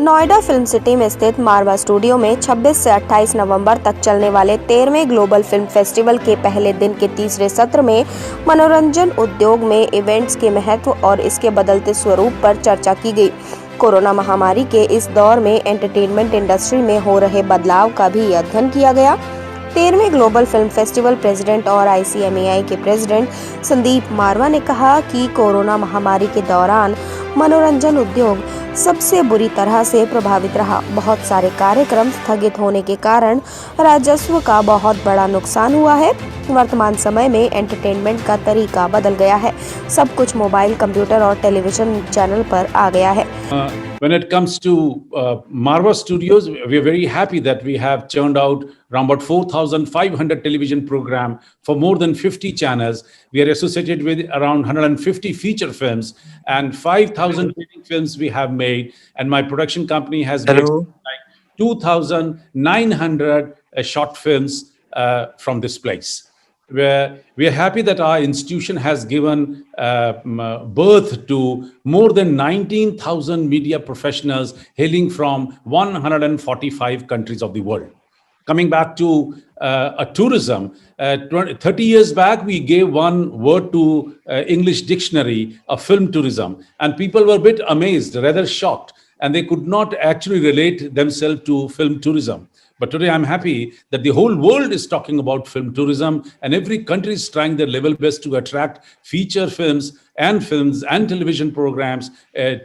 Noida film city में स्थित मारवा studio में 26 से 28 नवंबर तक चलने वाले 13वें ग्लोबल फिल्म फेस्टिवल के पहले दिन के तीसरे सत्र में मनोरंजन उद्योग में इवेंट्स के महत्व और इसके बदलते स्वरूप पर चर्चा की गई। कोरोना महामारी के इस दौर में एंटरटेनमेंट इंडस्ट्री में हो रहे बदलाव का भी अध्ययन किया गया। 13वें ग्लोबल फिल्म फेस्टिवल प्रेसिडेंट और ICMAI के प्रेसिडेंट संदीप मारवा ने कहा कि कोरोना महामारी के दौरान मनोरंजन उद्योग सबसे बुरी तरह से प्रभावित रहा। बहुत सारे कार्यक्रम स्थगित होने के कारण राजस्व का बहुत बड़ा नुकसान हुआ है। वर्तमान समय में एंटरटेनमेंट का तरीका बदल गया है। सब कुछ मोबाइल, कंप्यूटर और टेलीविजन चैनल पर आ गया है। When it comes to Marva Studios, we are very happy that we have churned out around about 4,500 television program for more than 50 channels. We are associated with around 150 feature films and 5,000 films we have made. And my production company has made like 2,900 short films from this place. Where we are happy that our institution has given birth to more than 19,000 media professionals hailing from 145 countries of the world. Coming back to tourism, 30 years back, we gave one word to English dictionary of film tourism, and people were a bit amazed, rather shocked, and they could not actually relate themselves to film tourism. But today I'm happy that the whole world is talking about film tourism, and every country is trying their level best to attract feature films and television programs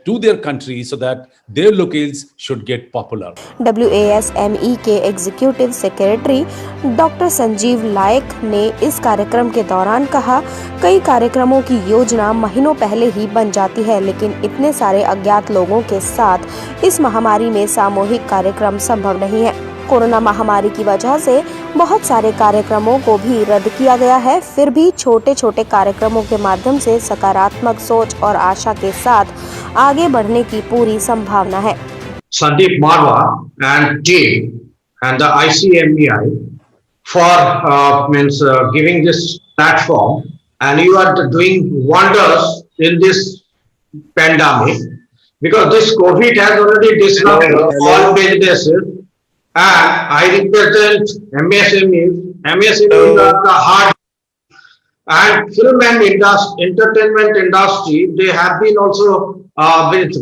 to their country so that their locales should get popular. WASME के executive secretary doctor Sanjeev लायक ने इस कार्यक्रम के दौरान कहा, कई कार्यक्रमों की योजना महीनों पहले ही बन जाती है, लेकिन इतने सारे अज्ञात लोगों के साथ इस महामारी में सामूहिक कार्यक्रम संभव नहीं है। कोरोना महामारी की वजह से बहुत सारे कार्यक्रमों को भी रद्द किया गया है। फिर भी छोटे छोटे कार्यक्रमों के माध्यम से सकारात्मक सोच और आशा के साथ आगे बढ़ने की पूरी संभावना है। Sandeep Marwa and team and the ICMAI for giving this platform, and you are doing wonders in this pandemic because this COVID has already disrupted all businesses. And I represent MSME. MSME is the heart, and film and entertainment industry, they have been also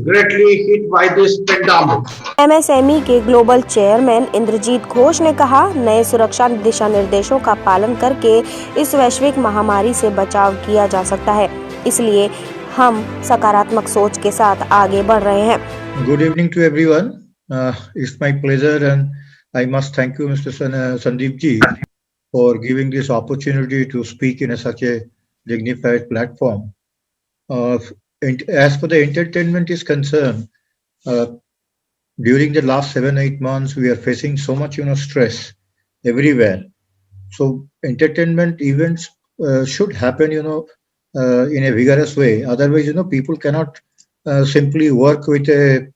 greatly hit by this pandemic. MSME के global chairman Indrajit Ghosh ने कहा, नए सुरक्षा दिशा निर्देशों का पालन करके इस वैश्विक महामारी से बचाव किया जा सकता है, इसलिए हम सकारात्मक सोच के साथ आगे बढ़ रहे हैं। Good evening to everyone. It's my pleasure and I must thank you, Mr. Sandeep ji, for giving this opportunity to speak in such a dignified platform. As for the entertainment is concerned, during the last 7-8 months, we are facing so much, stress everywhere. So entertainment events should happen, in a vigorous way. Otherwise, people cannot simply work with a,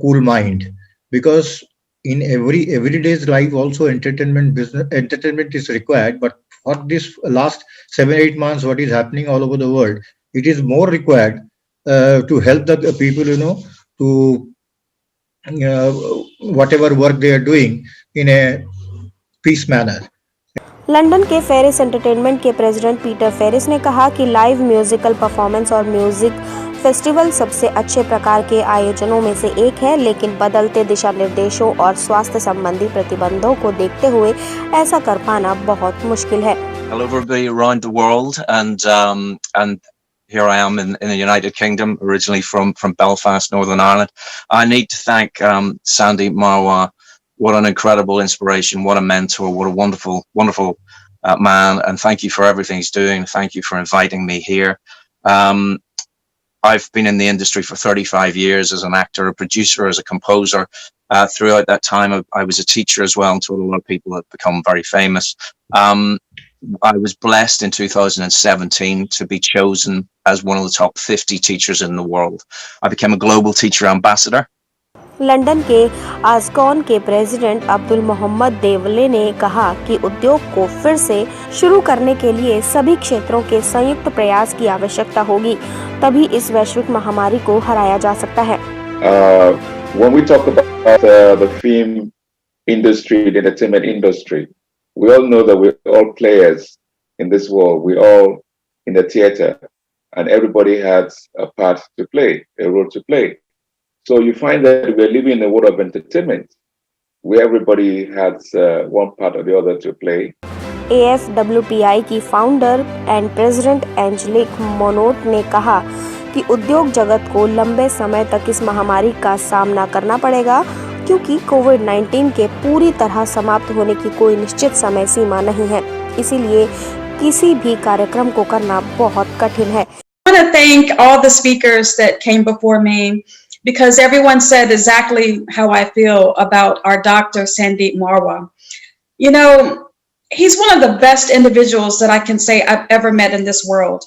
cool mind, because in everyday's life also entertainment is required. But for this last 7-8 months, what is happening all over the world, it is more required to help the people, to whatever work they are doing in a peace manner. London के Ferris entertainment के president Peter Ferris ने कहा कि live musical performance और music festival सबसे अच्छे प्रकार के आयोजनों में से एक है, लेकिन बदलते दिशा निर्देशों और स्वास्थ्य संबंधी प्रतिबंधों को देखते हुए ऐसा कर पाना बहुत मुश्किल है। Hello everybody around the world, and here I am in the United Kingdom, originally from Belfast, Northern Ireland. I need to thank Sandeep Marwa. What an incredible inspiration, what a mentor, what a wonderful man, and thank you for everything he's doing. Thank you for inviting me here. I've been in the industry for 35 years as an actor, a producer, as a composer. Throughout that time, I was a teacher as well, and taught a lot of people have become very famous. I was blessed in 2017 to be chosen as one of the top 50 teachers in the world. I became a global teacher ambassador. London के आस्कॉन के president Abdul Mohammad देवले ने कहा कि उद्योग को फिर से शुरू करने के लिए सभी क्षेत्रों के संयुक्त प्रयास की आवश्यकता होगी, तभी इस वैश्विक महामारी को हराया जा सकता है। when we talk about the film industry, the entertainment industry, we all know that we're all players in this world. We're all in the theater, and everybody has a part to play, a role to play. So you find that we're living in a world of entertainment where everybody has one part or the other to play. AFWPI की founder and president angelic मोनोट ने कहा कि उद्योग जगत को लंबे समय तक इस महामारी का सामना करना पड़ेगा क्योंकि कोविड-19 के पूरी तरह समाप्त होने की कोई निश्चित समय सीमा नहीं है, इसीलिए किसी भी कार्यक्रम को करना बहुत कठिन है। I want to thank all the speakers that came before me because everyone said exactly how I feel about our Dr. Sandeep Marwa. You know, he's one of the best individuals that I can say I've ever met in this world.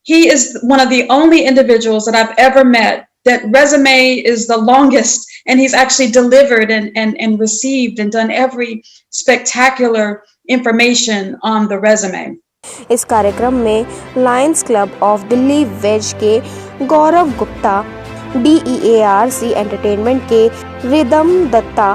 He is one of the only individuals that I've ever met that resume is the longest, and he's actually delivered and received and done every spectacular information on the resume. इस कार्यक्रम में Lions Club of Delhi वेज के Gaurav Gupta, DEARC entertainment के Ridham Datta,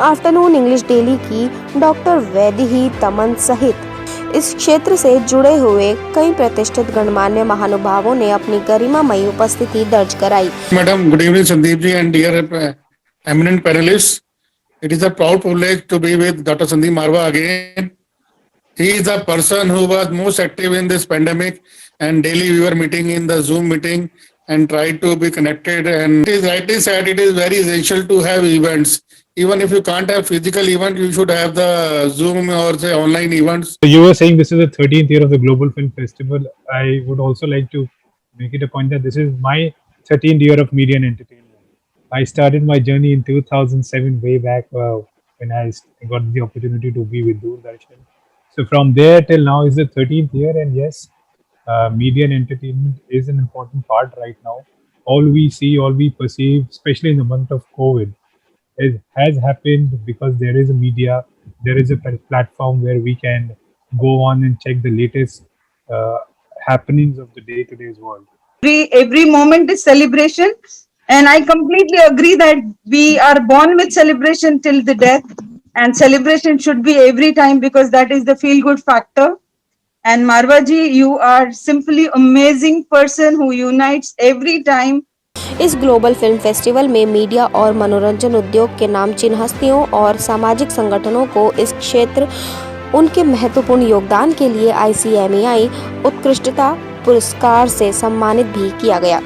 afternoon English daily की doctor Vaidehi Taman सहित इस क्षेत्र से जुड़े हुए कई प्रतिष्ठित गणमान्य महानुभावों ने अपनी गरिमामयी उपस्थिति दर्ज कराई। Madam, good evening, Sandeep ji and dear eminent panelists. It is a proud privilege to be with Dr. Sandeep Marwa again. He is the person who was most active in this pandemic, and daily we were meeting in the Zoom meeting and tried to be connected. And it is rightly said, it is very essential to have events. Even if you can't have physical event, you should have the Zoom or say online events. You were saying this is the 13th year of the Global Film Festival. I would also like to make it a point that this is my 13th year of media and entertainment. I started my journey in 2007, way back when I got the opportunity to be with Doordarshan. So from there till now is the 13th year, and yes, media and entertainment is an important part right now. All we see, all we perceive, especially in the month of COVID, has happened because there is a media, there is a platform where we can go on and check the latest happenings of the day-to-day's world. Every moment is celebration, and I completely agree that we are born with celebration till the death, and celebration should be every time because that is the feel-good factor. And Marwa ji, you are simply amazing person who unites every time. इस global film festival में media और मनोरंजन उद्योग के नामचीन हस्तियों और सामाजिक संगठनों को इस क्षेत्र उनके महत्वपूर्ण योगदान के लिए ICMEI उत्कृष्टता पुरस्कार से सम्मानित भी किया गया।